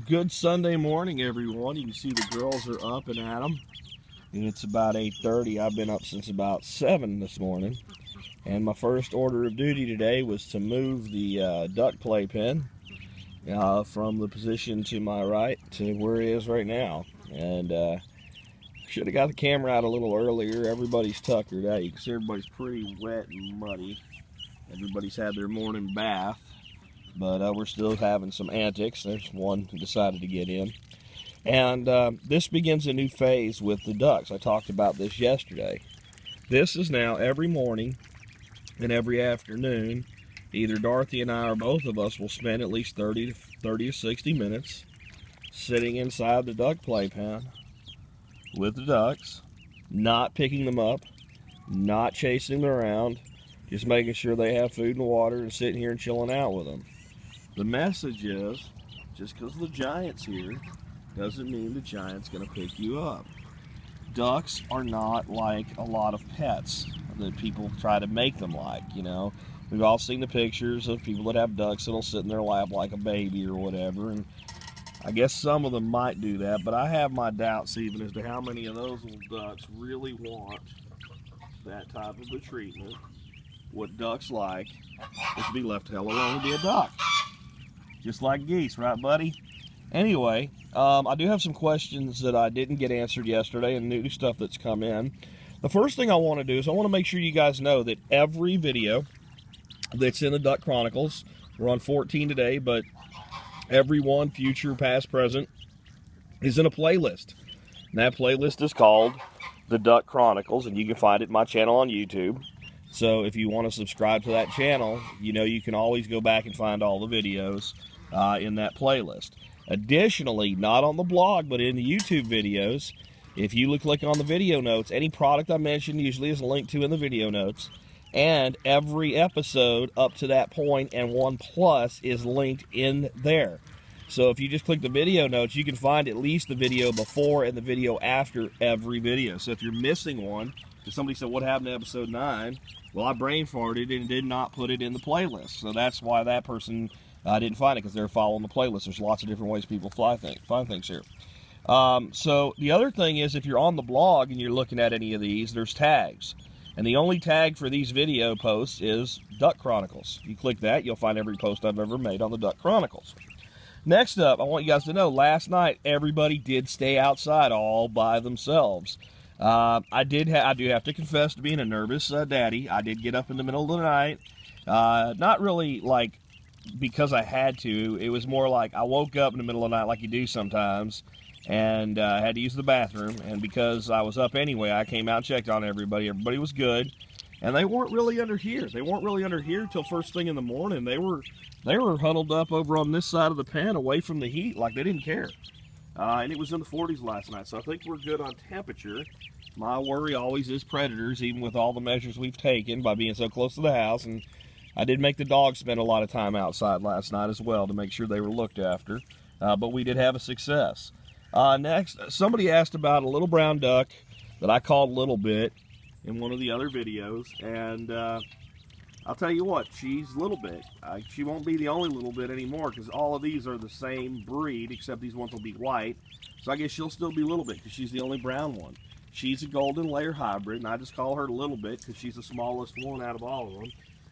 Good Sunday morning, everyone. You can see the girls are up and at 'em. And it's about 8:30. I've been up since about 7 this morning. And my first order of duty today was to move the duck playpen from the position to my right to where it is right now. And should have got the camera out a little earlier. Everybody's tuckered out. You can see everybody's pretty wet and muddy. Everybody's had their morning bath. But we're still having some antics. There's one who decided to get in. And this begins a new phase with the ducks. I talked about this yesterday. This is now every morning and every afternoon. Either Dorothy and I or both of us will spend at least 30 to 60 minutes sitting inside the duck playpen with the ducks, not picking them up, not chasing them around, just making sure they have food and water and sitting here and chilling out with them. The message is, just because the giant's here doesn't mean the giant's going to pick you up. Ducks are not like a lot of pets that people try to make them like, you know. We've all seen the pictures of people that have ducks that'll sit in their lap like a baby or whatever, and I guess some of them might do that, but I have my doubts even as to how many of those little ducks really want that type of a treatment. What ducks like is to be left hell alone and be a duck. Just like geese, right, buddy? Anyway, I do have some questions that I didn't get answered yesterday and new stuff that's come in. The first thing I want to do is I want to make sure you guys know that every video that's in the Duck Chronicles, we're on 14 today, but every one, future, past, present, is in a playlist. And that playlist is called the Duck Chronicles, and you can find it in my channel on YouTube. So if you want to subscribe to that channel, you know you can always go back and find all the videos in that playlist. Additionally, not on the blog, but in the YouTube videos, if you click on the video notes, any product I mentioned usually is linked to in the video notes, and every episode up to that point and 1+ is linked in there. So if you just click the video notes, you can find at least the video before and the video after every video. So if you're missing one, because somebody said, what happened to episode 9? Well, I brain farted and did not put it in the playlist. So that's why that person didn't find it, because they're following the playlist. There's lots of different ways people find things here. So the other thing is, if you're on the blog and you're looking at any of these, there's tags. And the only tag for these video posts is Duck Chronicles. You click that, you'll find every post I've ever made on the Duck Chronicles. Next up, I want you guys to know, last night, everybody did stay outside all by themselves. I do have to confess to being a nervous daddy. I did get up in the middle of the night. Not really like because I had to. It was more like I woke up in the middle of the night like you do sometimes, and had to use the bathroom. And because I was up anyway, I came out and checked on everybody. Everybody was good, and they weren't really under here. They weren't really under here till first thing in the morning. They were huddled up over on this side of the pen, away from the heat, like they didn't care. And it was in the 40s last night, so I think we're good on temperature. My worry always is predators, even with all the measures we've taken by being so close to the house. And I did make the dogs spend a lot of time outside last night as well to make sure they were looked after. But we did have a success. Next, somebody asked about a little brown duck that I called Little Bit in one of the other videos. And I'll tell you what, she's Little Bit. She won't be the only Little Bit anymore, because all of these are the same breed, except these ones will be white. So I guess she'll still be Little Bit, because she's the only brown one. She's a golden layer hybrid, and I just call her Little Bit because she's the smallest one out of all of them.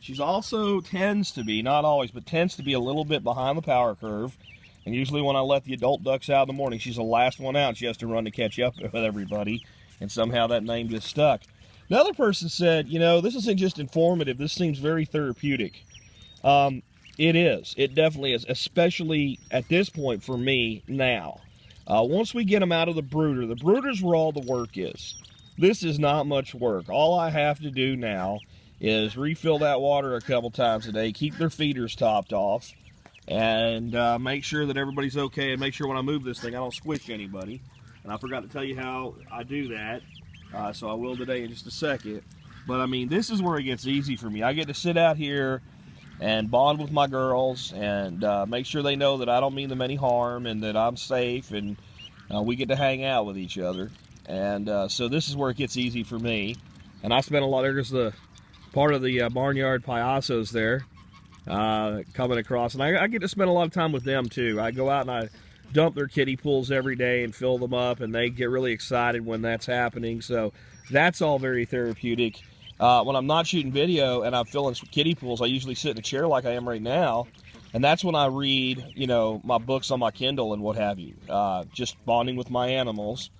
She's also tends to be, not always, but tends to be a little bit behind the power curve. And usually when I let the adult ducks out in the morning, she's the last one out. She has to run to catch up with everybody, and somehow that name just stuck. Another person said, you know, this isn't just informative. This seems very therapeutic. It is. It definitely is, especially at this point for me now. Once we get them out of the brooder's where all the work is. This is not much work. All I have to do now is refill that water a couple times a day, keep their feeders topped off, and make sure that everybody's okay, and make sure when I move this thing I don't squish anybody. And I forgot to tell you how I do that, so I will today in just a second. But I mean, this is where it gets easy for me. I get to sit out here and bond with my girls and make sure they know that I don't mean them any harm and that I'm safe, and we get to hang out with each other. And so this is where it gets easy for me. And I spent a lot, there's the part of the barnyard payasos there coming across, and I get to spend a lot of time with them too. I go out and dump their kiddie pools every day and fill them up, and they get really excited when that's happening. So that's all very therapeutic. When I'm not shooting video and I'm filling kiddie pools, I usually sit in a chair like I am right now, and that's when I read, you know, my books on my Kindle and what have you, just bonding with my animals.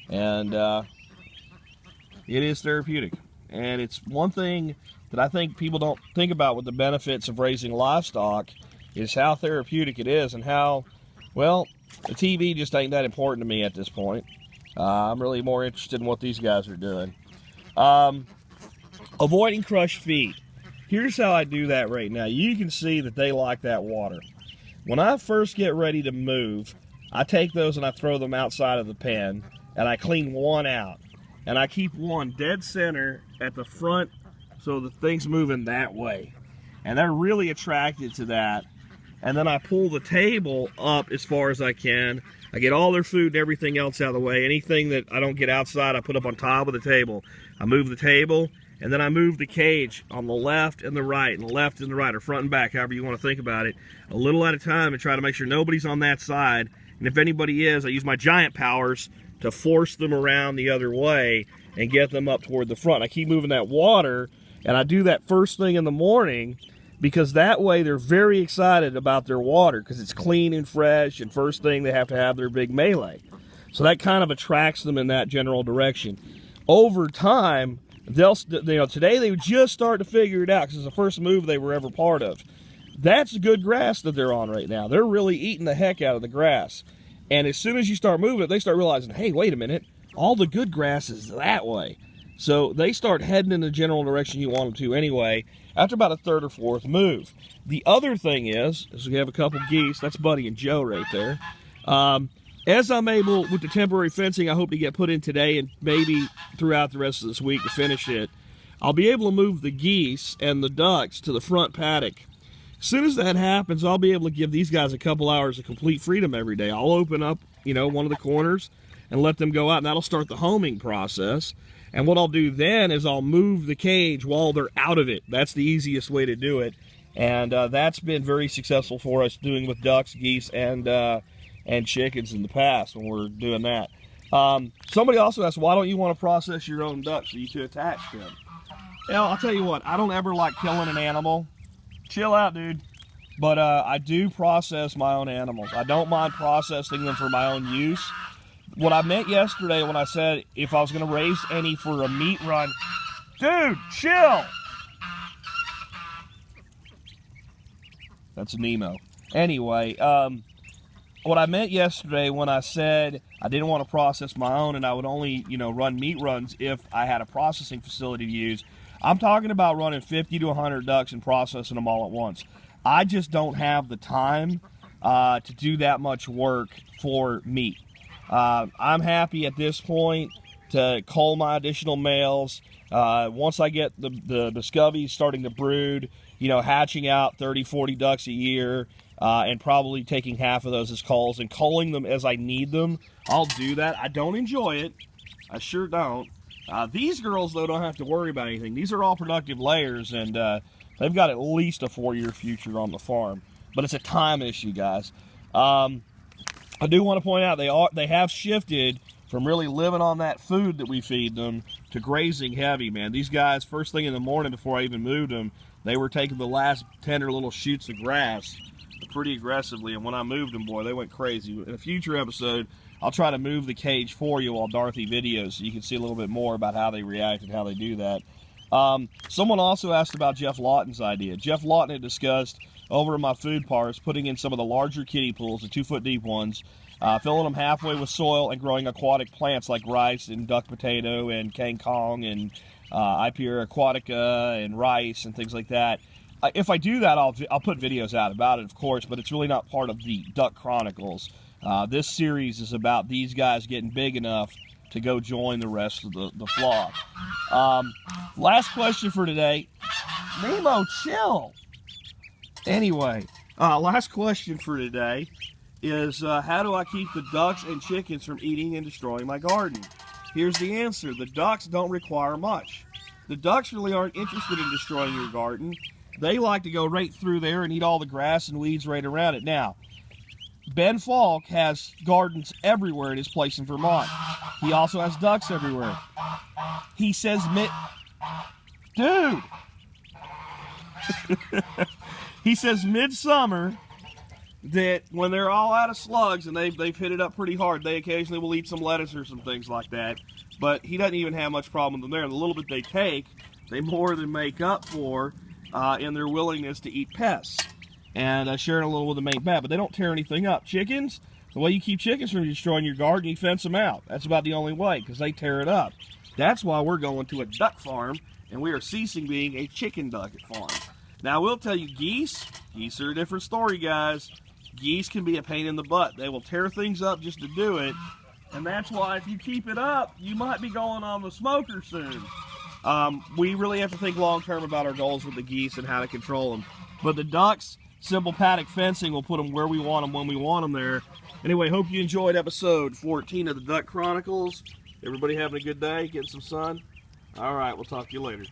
And it is therapeutic. And it's one thing that I think people don't think about with the benefits of raising livestock is how therapeutic it is, and how, well, the TV just ain't that important to me at this point. I'm really more interested in what these guys are doing. Avoiding crushed feed. Here's how I do that right now. You can see that they like that water. When I first get ready to move, I take those and I throw them outside of the pen, and I clean one out. And I keep one dead center at the front so the thing's moving that way. And they're really attracted to that. And then I pull the table up as far as I can. I get all their food and everything else out of the way. Anything that I don't get outside, I put up on top of the table. I move the table, and then I move the cage on the left and the right, and the left and the right, or front and back, however you want to think about it, a little at a time, and try to make sure nobody's on that side. And if anybody is, I use my giant powers to force them around the other way and get them up toward the front. I keep moving that water, and I do that first thing in the morning, because that way they're very excited about their water, because it's clean and fresh, and first thing they have to have their big melee. So that kind of attracts them in that general direction. Over time, they'll, you know, today they just start to figure it out, because it's the first move they were ever part of. That's good grass that they're on right now. They're really eating the heck out of the grass. And as soon as you start moving it, they start realizing, hey, wait a minute, all the good grass is that way. So they start heading in the general direction you want them to anyway, after about a third or fourth move. The other thing is we have a couple geese. That's Buddy and Joe right there. As I'm able, with the temporary fencing I hope to get put in today and maybe throughout the rest of this week to finish it, I'll be able to move the geese and the ducks to the front paddock. As soon as that happens, I'll be able to give these guys a couple hours of complete freedom every day. I'll open up, you know, one of the corners and let them go out, and that'll start the homing process. And what I'll do then is I'll move the cage while they're out of it. That's the easiest way to do it. And that's been very successful for us doing with ducks, geese, and chickens in the past when we're doing that. Somebody also asked, why don't you want to process your own ducks for you to attach to them? Well, I'll tell you what, I don't ever like killing an animal. Chill out, dude. But I do process my own animals. I don't mind processing them for my own use. What I meant yesterday when I said if I was going to raise any for a meat run... Dude, chill! That's Nemo. Anyway, what I meant yesterday when I said I didn't want to process my own and I would only, you know, run meat runs if I had a processing facility to use, I'm talking about running 50 to 100 ducks and processing them all at once. I just don't have the time to do that much work for meat. I'm happy at this point to cull my additional males. Once I get the scovies starting to brood, you know, hatching out 30, 40 ducks a year, and probably taking half of those as culls and culling them as I need them, I'll do that. I don't enjoy it. I sure don't. These girls, though, don't have to worry about anything. These are all productive layers, and they've got at least a 4-year future on the farm. But it's a time issue, guys. I do want to point out they have shifted from really living on that food that we feed them to grazing heavy, man. These guys, first thing in the morning before I even moved them, they were taking the last tender little shoots of grass pretty aggressively, and when I moved them, boy, they went crazy. In a future episode, I'll try to move the cage for you while Dorothy videos so you can see a little bit more about how they react and how they do that. Someone also asked about Jeff Lawton's idea. Jeff Lawton had discussed over in my food parts putting in some of the larger kiddie pools, the 2-foot deep ones, filling them halfway with soil and growing aquatic plants like rice and duck potato and kangkong and Ipera aquatica and rice and things like that. If I do that, I'll put videos out about it, of course, but it's really not part of the Duck Chronicles. This series is about these guys getting big enough to go join the rest of the flock. Last question for today. Nemo, chill. Anyway, last question for today is how do I keep the ducks and chickens from eating and destroying my garden? Here's the answer. The ducks don't require much. The ducks really aren't interested in destroying your garden. They like to go right through there and eat all the grass and weeds right around it. Now, Ben Falk has gardens everywhere at his place in Vermont. He also has ducks everywhere. He says, dude! He says midsummer that when they're all out of slugs and they've hit it up pretty hard, they occasionally will eat some lettuce or some things like that. But he doesn't even have much problem with them there. And the little bit they take, they more than make up for in their willingness to eat pests. And sharing a little with the main bat, but they don't tear anything up. Chickens, the way you keep chickens from destroying your garden, you fence them out. That's about the only way, because they tear it up. That's why we're going to a duck farm, and we are ceasing being a chicken duck farm. Now, I will tell you, geese are a different story, guys. Geese can be a pain in the butt. They will tear things up just to do it, and that's why if you keep it up, you might be going on the smoker soon. We really have to think long-term about our goals with the geese and how to control them. But the ducks, simple paddock fencing will put them where we want them when we want them there. Anyway, hope you enjoyed episode 14 of the Duck Chronicles. Everybody having a good day, getting some sun? All right, we'll talk to you later.